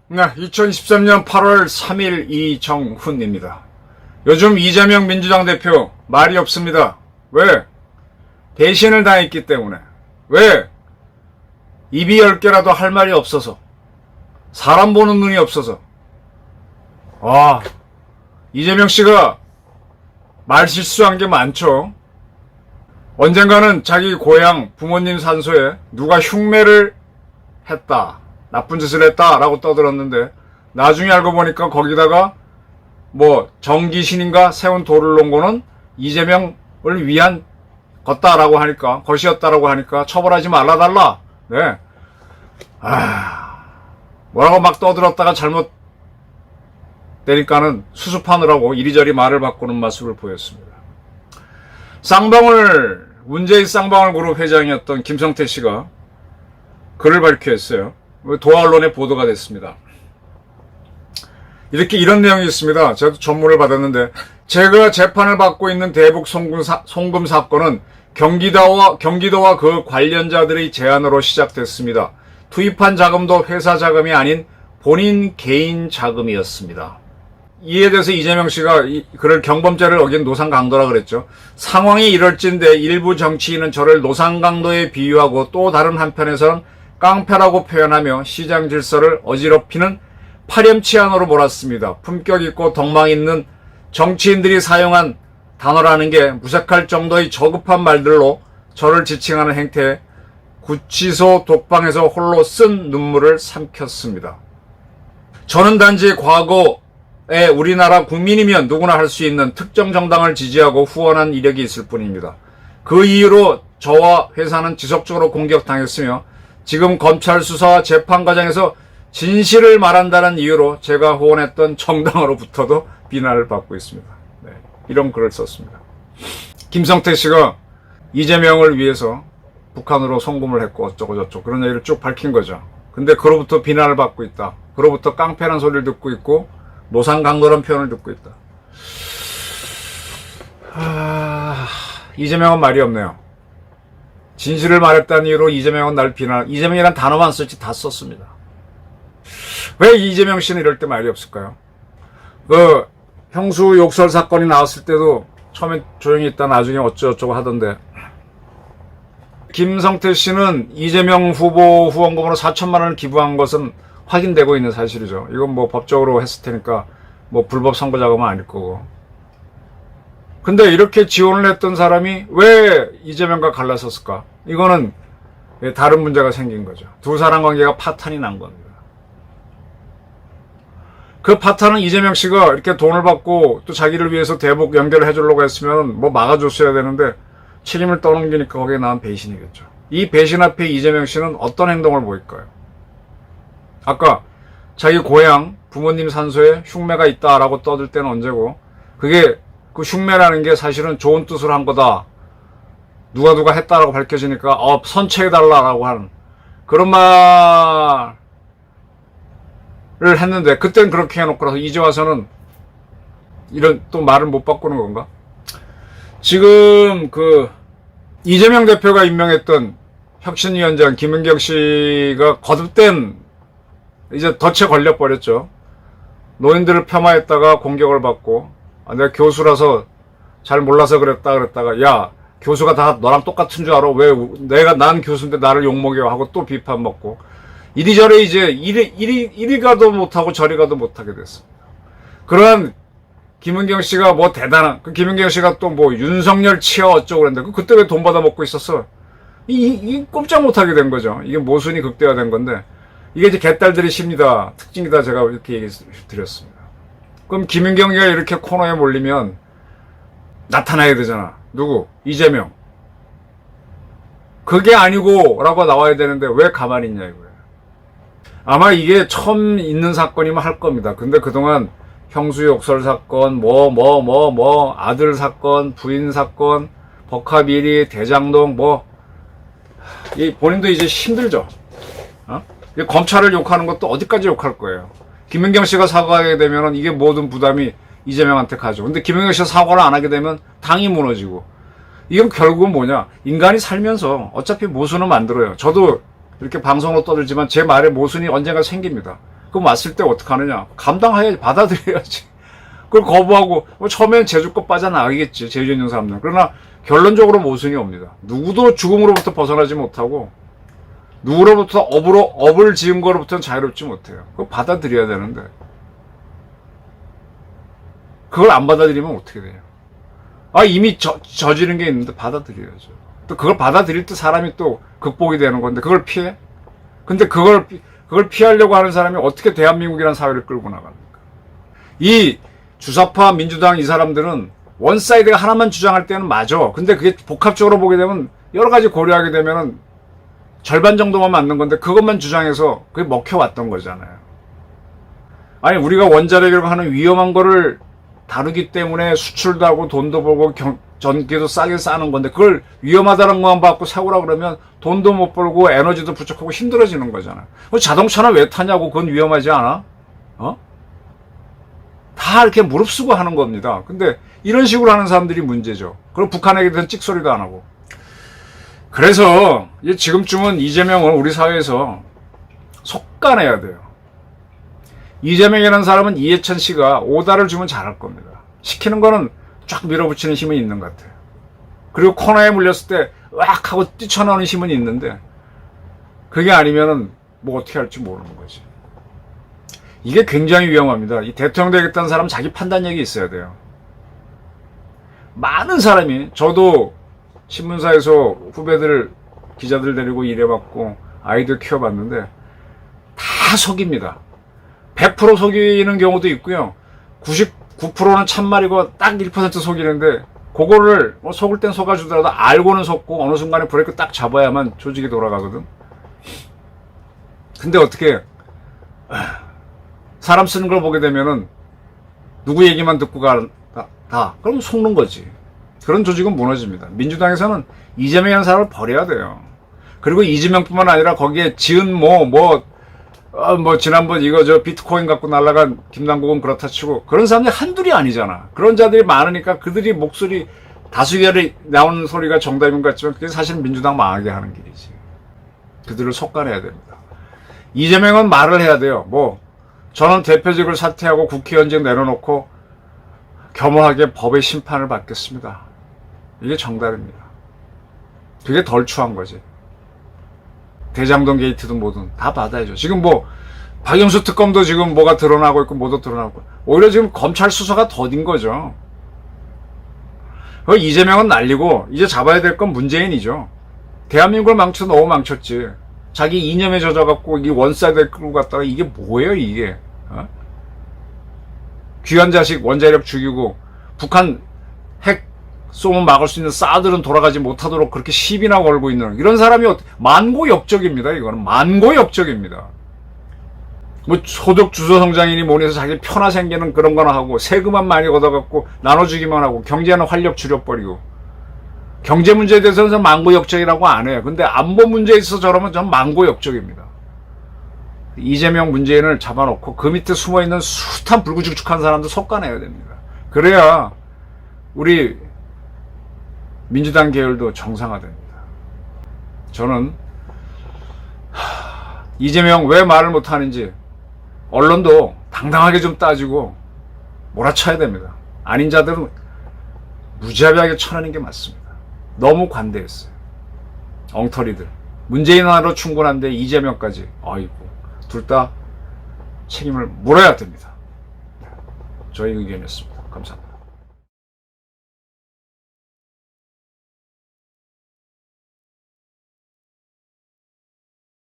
네, 2013년 8월 3일 이정훈입니다. 요즘 이재명 민주당 대표 말이 없습니다. 왜? 배신을 당했기 때문에. 왜? 입이 10개라도 할 말이 없어서. 사람 보는 눈이 없어서. 이재명 씨가 말 실수한 게 많죠. 언젠가는 자기 고향 부모님 산소에 누가 흉매를 했다, 나쁜 짓을 했다라고 떠들었는데, 나중에 알고 보니까 거기다가 정기신인가 세운 돌을 놓은 거는 이재명을 위한 것이었다라고 하니까 처벌하지 말아달라. 네. 뭐라고 막 떠들었다가 잘못 되니까는 수습하느라고 이리저리 말을 바꾸는 모습을 보였습니다. 문재인 쌍방울 그룹 회장이었던 김성태 씨가 글을 발표했어요. 도하 언론에 보도가 됐습니다. 이런 내용이 있습니다. 제가 전문을 받았는데, 제가 재판을 받고 있는 대북 송금 사건은 경기도와 그 관련자들의 제안으로 시작됐습니다. 투입한 자금도 회사 자금이 아닌 본인 개인 자금이었습니다. 이에 대해서 이재명 씨가 그를 경범죄를 어긴 노상강도라 그랬죠. 상황이 이럴진데 일부 정치인은 저를 노상강도에 비유하고 또 다른 한편에서는 깡패라고 표현하며 시장 질서를 어지럽히는 파렴치한어로 몰았습니다. 품격 있고 덕망 있는 정치인들이 사용한 단어라는 게 무색할 정도의 저급한 말들로 저를 지칭하는 행태에 구치소 독방에서 홀로 쓴 눈물을 삼켰습니다. 저는 단지 과거에 우리나라 국민이면 누구나 할 수 있는 특정 정당을 지지하고 후원한 이력이 있을 뿐입니다. 그 이유로 저와 회사는 지속적으로 공격당했으며 지금 검찰 수사와 재판 과정에서 진실을 말한다는 이유로 제가 후원했던 정당으로부터도 비난을 받고 있습니다. 네, 이런 글을 썼습니다. 김성태 씨가 이재명을 위해서 북한으로 송금을 했고 어쩌고저쩌고 그런 얘기를 쭉 밝힌 거죠. 근데 그로부터 비난을 받고 있다. 그로부터 깡패라는 소리를 듣고 있고 노상강도라는 표현을 듣고 있다. 이재명은 말이 없네요. 진실을 말했다는 이유로 이재명은 날 이재명이란 단어만 쓸지 다 썼습니다. 왜 이재명 씨는 이럴 때 말이 없을까요? 형수 욕설 사건이 나왔을 때도 처음엔 조용히 있다 나중에 어쩌고저쩌고 하던데, 김성태 씨는 이재명 후보 후원금으로 4천만 원을 기부한 것은 확인되고 있는 사실이죠. 이건 법적으로 했을 테니까 불법 선거 자금은 아닐 거고. 근데 이렇게 지원을 했던 사람이 왜 이재명과 갈라섰을까? 이거는 다른 문제가 생긴 거죠. 두 사람 관계가 파탄이 난 겁니다. 그 파탄은 이재명 씨가 이렇게 돈을 받고 또 자기를 위해서 대북 연결을 해주려고 했으면 막아줬어야 되는데 책임을 떠넘기니까 거기에 나온 배신이겠죠. 이 배신 앞에 이재명 씨는 어떤 행동을 보일까요? 아까 자기 고향 부모님 산소에 흉매가 있다라고 떠들 때는 언제고, 그게 그 흉매라는 게 사실은 좋은 뜻으로 한 거다, 누가 했다라고 밝혀지니까 선처해달라라고 하는 그런 말을 했는데, 그때는 그렇게 해놓고 나서 이제 와서는 이런 또 말을 못 바꾸는 건가? 지금 이재명 대표가 임명했던 혁신위원장 김은경 씨가 거듭된 이제 덫에 걸려버렸죠. 노인들을 폄하했다가 공격을 받고, 내가 교수라서 잘 몰라서 그랬다가, 야, 교수가 다 너랑 똑같은 줄 알아? 왜 난 교수인데 나를 욕먹여 하고 또 비판 먹고, 이리저리 이제 이리 가도 못하고 저리 가도 못하게 됐습니다. 그러한 김은경 씨가 대단한, 김은경 씨가 또 윤석열 치어 어쩌고 그랬는데, 그때 왜 돈 받아 먹고 있었어? 이 꼼짝 못하게 된 거죠. 이게 모순이 극대화된 건데, 이게 이제 개딸들의 심리다, 특징이다, 제가 이렇게 얘기 드렸습니다. 그럼 김은경이가 이렇게 코너에 몰리면 나타나야 되잖아. 누구? 이재명. 그게 아니고 라고 나와야 되는데 왜 가만히 있냐 이거예요. 아마 이게 처음 있는 사건이면 할 겁니다. 근데 그동안 형수 욕설 사건, 아들 사건, 부인 사건, 법카비리, 대장동, 본인도 이제 힘들죠. 검찰을 욕하는 것도 어디까지 욕할 거예요. 김은경 씨가 사과하게 되면은 이게 모든 부담이 이재명한테 가죠. 근데 김영혁 씨가 사과를 안 하게 되면 당이 무너지고. 이건 결국은 뭐냐? 인간이 살면서 어차피 모순은 만들어요. 저도 이렇게 방송으로 떠들지만 제 말에 모순이 언젠가 생깁니다. 그럼 왔을 때 어떡하느냐? 감당해야지, 받아들여야지. 그걸 거부하고 처음엔 제주껏 빠져나가겠지, 제주에 있는 사람들은. 그러나 결론적으로 모순이 옵니다. 누구도 죽음으로부터 벗어나지 못하고 누구로부터 업을 지은 거로부터는 자유롭지 못해요. 그거 받아들여야 되는데 그걸 안 받아들이면 어떻게 돼요? 이미 저지른 게 있는데 받아들여야죠. 또 그걸 받아들일 때 사람이 또 극복이 되는 건데 그걸 피해? 근데 그걸 피하려고 하는 사람이 어떻게 대한민국이라는 사회를 끌고 나갑니까? 이 주사파 민주당 이 사람들은 원사이드가 하나만 주장할 때는 맞아. 근데 그게 복합적으로 보게 되면 여러 가지 고려하게 되면은 절반 정도만 맞는 건데 그것만 주장해서 그게 먹혀왔던 거잖아요. 아니 우리가 원자력이라고 하는 위험한 거를 다루기 때문에 수출도 하고 돈도 벌고 전기도 싸게 싸는 건데 그걸 위험하다는 것만 받고 세우라 그러면 돈도 못 벌고 에너지도 부족하고 힘들어지는 거잖아. 자동차는 왜 타냐고. 그건 위험하지 않아? 다 이렇게 무릅쓰고 하는 겁니다. 근데 이런 식으로 하는 사람들이 문제죠. 그리고 북한에게 대한 찍소리도 안 하고. 그래서 지금쯤은 이재명을 우리 사회에서 속아내야 돼요. 이재명이라는 사람은 이해찬 씨가 오다를 주면 잘할 겁니다. 시키는 거는 쫙 밀어붙이는 힘이 있는 것 같아요. 그리고 코너에 물렸을 때 으악 하고 뛰쳐나오는 힘은 있는데 그게 아니면은 뭐 어떻게 할지 모르는 거지. 이게 굉장히 위험합니다. 이 대통령 되겠다는 사람은 자기 판단력이 있어야 돼요. 많은 사람이, 저도 신문사에서 후배들, 기자들 데리고 일해봤고 아이들 키워봤는데 다 속입니다. 100% 속이는 경우도 있고요. 99%는 참말이고 딱 1% 속이는데 그거를 속을 땐 속아주더라도 알고는 속고 어느 순간에 브레이크 딱 잡아야만 조직이 돌아가거든. 근데 어떻게 사람 쓰는 걸 보게 되면은 누구 얘기만 듣고 다 그럼 속는 거지. 그런 조직은 무너집니다. 민주당에서는 이재명이라는 사람을 버려야 돼요. 그리고 이재명뿐만 아니라 거기에 지은 지난번 비트코인 갖고 날아간 김남국은 그렇다 치고 그런 사람들이 한둘이 아니잖아. 그런 자들이 많으니까 그들이 목소리 다수결이 나오는 소리가 정답인 것 같지만 그게 사실 민주당 망하게 하는 길이지. 그들을 속아내야 됩니다. 이재명은 말을 해야 돼요. 저는 대표직을 사퇴하고 국회의원직 내려놓고 겸허하게 법의 심판을 받겠습니다. 이게 정답입니다. 그게 덜 추한 거지. 대장동 게이트든 뭐든 다 받아야죠. 지금 박영수 특검도 지금 뭐가 드러나고 있고 뭐도 드러나고 오히려 지금 검찰 수사가 더딘 거죠. 이재명은 날리고 이제 잡아야 될 건 문재인이죠. 대한민국을 너무 망쳤지. 자기 이념에 젖어갖고 이 원사이드에 끌고 갔다가 이게 뭐예요 이게. 귀한 자식 원자력 죽이고 북한 핵 쏘면 막을 수 있는 사드는 돌아가지 못하도록 그렇게 시비나 걸고 있는 이런 사람이 만고역적입니다. 이거는 만고역적입니다. 소득 주소 성장이니 뭐니 해서 자기 편화 생기는 그런 거나 하고 세금만 많이 걷어갖고 나눠주기만 하고 경제는 활력 줄여버리고 경제 문제에 대해서는 만고역적이라고 안 해요. 근데 안보 문제에 있어서 저러면 전 만고역적입니다. 이재명 문재인을 잡아놓고 그 밑에 숨어있는 숱한 불구죽죽한 사람들 속아내야 됩니다. 그래야 우리 민주당 계열도 정상화됩니다. 저는 이재명 왜 말을 못하는지 언론도 당당하게 좀 따지고 몰아쳐야 됩니다. 아닌 자들은 무자비하게 쳐내는 게 맞습니다. 너무 관대했어요. 엉터리들. 문재인 하나로 충분한데 이재명까지 둘 다 책임을 물어야 됩니다. 저희 의견이었습니다. 감사합니다.